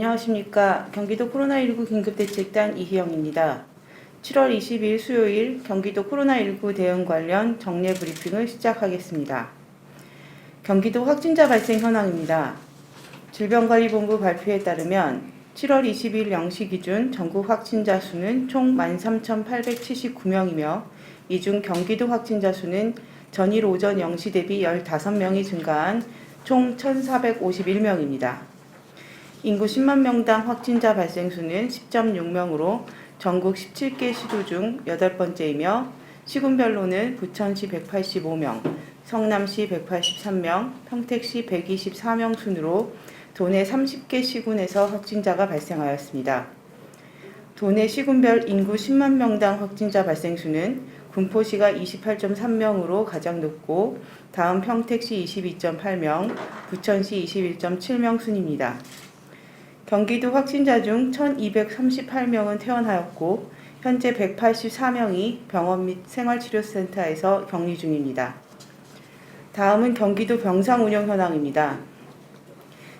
안녕하십니까. 경기도 코로나19 긴급대책단 이희영입니다. 7월 20일 수요일 경기도 코로나19 대응 관련 정례 브리핑을 시작하겠습니다. 경기도 확진자 발생 현황입니다. 질병관리본부 발표에 따르면 7월 20일 0시 기준 전국 확진자 수는 총 13,879명이며 이 중 경기도 확진자 수는 전일 오전 0시 대비 15명이 증가한 총 1,451명입니다. 인구 10만 명당 확진자 발생 수는 10.6명으로 전국 17개 시도 중 8번째이며 시군별로는 부천시 185명, 성남시 183명, 평택시 124명 순으로 도내 30개 시군에서 확진자가 발생하였습니다. 도내 시군별 인구 10만 명당 확진자 발생 수는 군포시가 28.3명으로 가장 높고 다음 평택시 22.8명, 부천시 21.7명 순입니다. 경기도 확진자 중 1,238명은 퇴원하였고 현재 184명이 병원 및 생활치료센터에서 격리 중입니다. 다음은 경기도 병상 운영 현황입니다.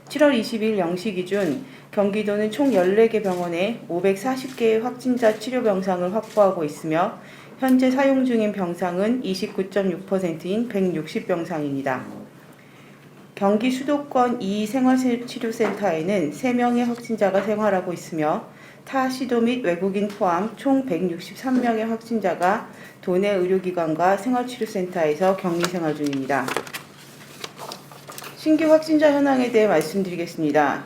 7월 20일 0시 기준 경기도는 총 14개 병원에 540개의 확진자 치료 병상을 확보하고 있으며 현재 사용 중인 병상은 29.6%인 160병상입니다. 경기 수도권 2생활치료센터에는 3명의 확진자가 생활하고 있으며 타 시도 및 외국인 포함 총 163명의 확진자가 도내 의료기관과 생활치료센터에서 격리 생활 중입니다. 신규 확진자 현황에 대해 말씀드리겠습니다.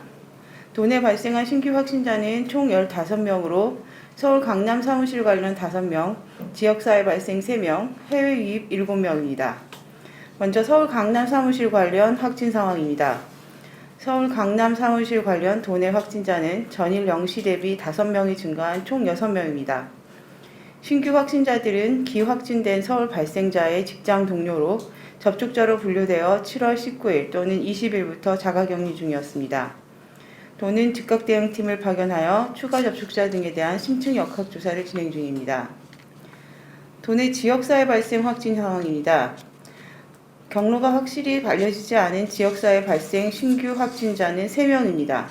도내 발생한 신규 확진자는 총 15명으로 서울 강남 사무실 관련 5명, 지역사회 발생 3명, 해외 유입 7명입니다. 먼저 서울 강남 사무실 관련 확진 상황입니다. 서울 강남 사무실 관련 도내 확진자는 전일 0시 대비 5명이 증가한 총 6명입니다. 신규 확진자들은 기확진된 서울 발생자의 직장 동료로 접촉자로 분류되어 7월 19일 또는 20일부터 자가격리 중이었습니다. 도는 즉각대응팀을 파견하여 추가 접촉자 등에 대한 심층 역학조사를 진행 중입니다. 도내 지역사회 발생 확진 상황입니다. 경로가 확실히 알려지지 않은 지역사회 발생 신규 확진자는 3명입니다.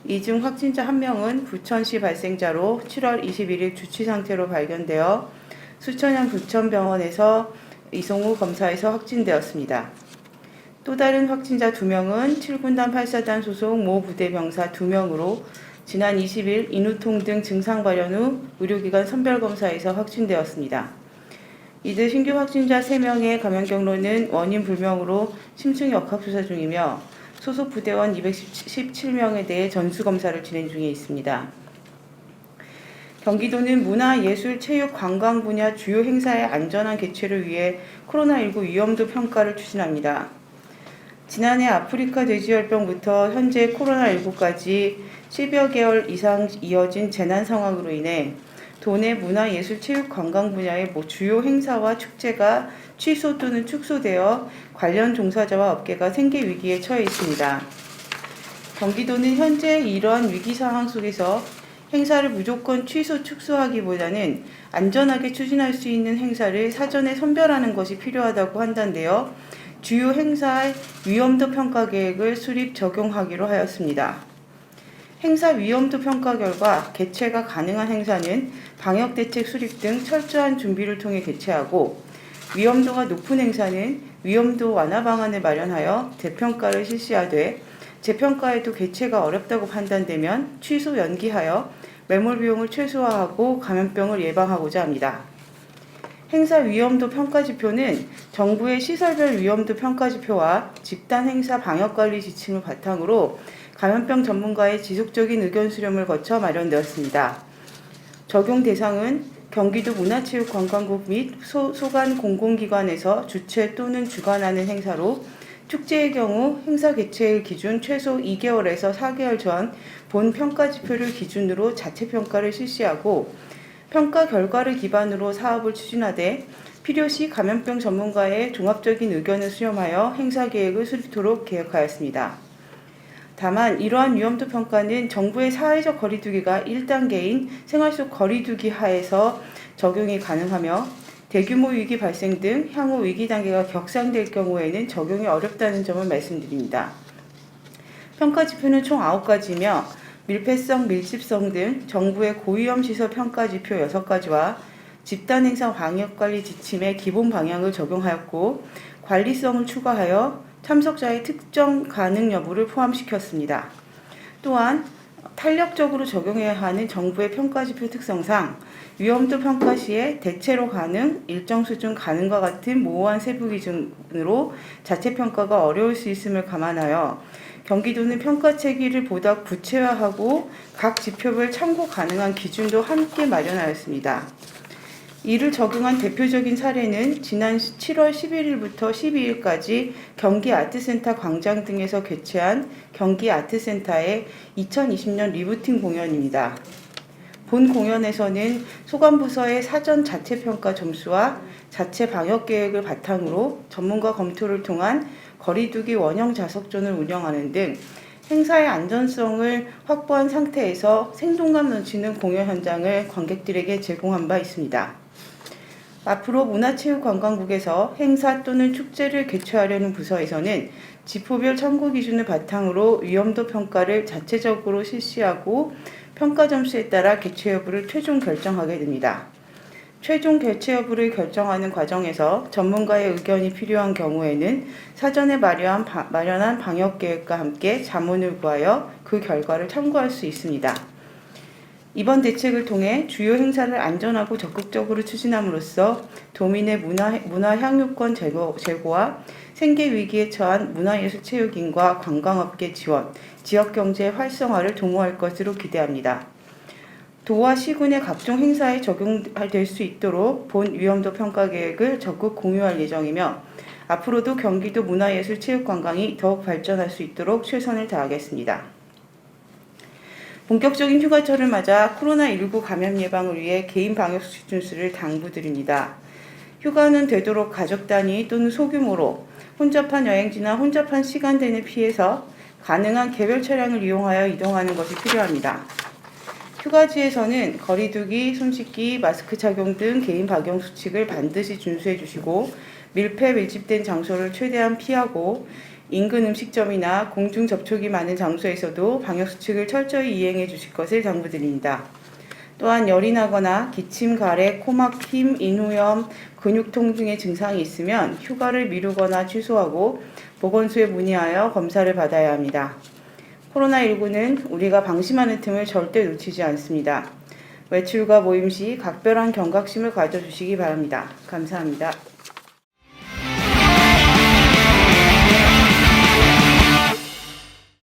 이 중 확진자 1명은 부천시 발생자로 7월 21일 주치 상태로 발견되어 수천현 부천병원에서 이송 후 검사에서 확진되었습니다. 또 다른 확진자 2명은 7군단 8사단 소속 모 부대 병사 2명으로 지난 20일 인후통 등 증상 발현 후 의료기관 선별검사에서 확진되었습니다. 이들 신규 확진자 3명의 감염 경로는 원인 불명으로 심층 역학조사 중이며 소속 부대원 217명에 대해 전수검사를 진행 중에 있습니다. 경기도는 문화, 예술, 체육, 관광 분야 주요 행사의 안전한 개최를 위해 코로나19 위험도 평가를 추진합니다. 지난해 아프리카 돼지열병부터 현재 코로나19까지 10여 개월 이상 이어진 재난 상황으로 인해 도내 문화, 예술, 체육, 관광 분야의 주요 행사와 축제가 취소 또는 축소되어 관련 종사자와 업계가 생계 위기에 처해 있습니다. 경기도는 현재 이러한 위기 상황 속에서 행사를 무조건 취소, 축소하기보다는 안전하게 추진할 수 있는 행사를 사전에 선별하는 것이 필요하다고 판단되어 주요 행사의 위험도 평가 계획을 수립 적용하기로 하였습니다. 행사 위험도 평가 결과 개최가 가능한 행사는 방역대책 수립 등 철저한 준비를 통해 개최하고 위험도가 높은 행사는 위험도 완화 방안을 마련하여 재평가를 실시하되 재평가에도 개최가 어렵다고 판단되면 취소 연기하여 매몰 비용을 최소화하고 감염병을 예방하고자 합니다. 행사 위험도 평가지표는 정부의 시설별 위험도 평가지표와 집단 행사 방역관리 지침을 바탕으로 감염병 전문가의 지속적인 의견 수렴을 거쳐 마련되었습니다. 적용 대상은 경기도 문화체육관광국 및 소관 공공기관에서 주최 또는 주관하는 행사로 축제의 경우 행사 개최일 기준 최소 2개월에서 4개월 전 본 평가지표를 기준으로 자체평가를 실시하고 평가 결과를 기반으로 사업을 추진하되 필요시 감염병 전문가의 종합적인 의견을 수렴하여 행사 계획을 수립토록 계획하였습니다. 다만 이러한 위험도 평가는 정부의 사회적 거리두기가 1단계인 생활 속 거리두기 하에서 적용이 가능하며 대규모 위기 발생 등 향후 위기 단계가 격상될 경우에는 적용이 어렵다는 점을 말씀드립니다. 평가 지표는 총 9가지이며 밀폐성, 밀집성 등 정부의 고위험 시설 평가 지표 6가지와 집단 행사 방역관리 지침의 기본 방향을 적용하였고 관리성을 추가하여 참석자의 특정 가능 여부를 포함시켰습니다. 또한 탄력적으로 적용해야 하는 정부의 평가지표 특성상 위험도 평가 시에 대체로 가능, 일정 수준 가능과 같은 모호한 세부 기준으로 자체 평가가 어려울 수 있음을 감안하여 경기도는 평가 체계를 보다 구체화하고 각 지표별 참고 가능한 기준도 함께 마련하였습니다. 이를 적용한 대표적인 사례는 지난 7월 11일부터 12일까지 경기 아트센터 광장 등에서 개최한 경기 아트센터의 2020년 리부팅 공연입니다. 본 공연에서는 소관부서의 사전 자체평가 점수와 자체 방역계획을 바탕으로 전문가 검토를 통한 거리두기 원형 좌석존을 운영하는 등 행사의 안전성을 확보한 상태에서 생동감 넘치는 공연 현장을 관객들에게 제공한 바 있습니다. 앞으로 문화체육관광국에서 행사 또는 축제를 개최하려는 부서에서는 지표별 참고 기준을 바탕으로 위험도 평가를 자체적으로 실시하고 평가 점수에 따라 개최 여부를 최종 결정하게 됩니다. 최종 개최 여부를 결정하는 과정에서 전문가의 의견이 필요한 경우에는 사전에 마련한 방역계획과 함께 자문을 구하여 그 결과를 참고할 수 있습니다. 이번 대책을 통해 주요 행사를 안전하고 적극적으로 추진함으로써 도민의 문화 향유권 제고와 생계 위기에 처한 문화예술체육인과 관광업계 지원, 지역경제 활성화를 도모할 것으로 기대합니다. 도와 시군의 각종 행사에 적용될 수 있도록 본 위험도 평가 계획을 적극 공유할 예정이며 앞으로도 경기도 문화예술체육관광이 더욱 발전할 수 있도록 최선을 다하겠습니다. 본격적인 휴가철을 맞아 코로나19 감염 예방을 위해 개인 방역수칙 준수를 당부드립니다. 휴가는 되도록 가족 단위 또는 소규모로 혼잡한 여행지나 혼잡한 시간대를 피해서 가능한 개별 차량을 이용하여 이동하는 것이 필요합니다. 휴가지에서는 거리두기, 손 씻기, 마스크 착용 등 개인 방역수칙을 반드시 준수해 주시고 밀폐 밀집된 장소를 최대한 피하고 인근 음식점이나 공중 접촉이 많은 장소에서도 방역수칙을 철저히 이행해 주실 것을 당부드립니다. 또한 열이 나거나 기침, 가래, 코막힘, 인후염, 근육통 등의 증상이 있으면 휴가를 미루거나 취소하고 보건소에 문의하여 검사를 받아야 합니다. 코로나19는 우리가 방심하는 틈을 절대 놓치지 않습니다. 외출과 모임 시 각별한 경각심을 가져주시기 바랍니다. 감사합니다.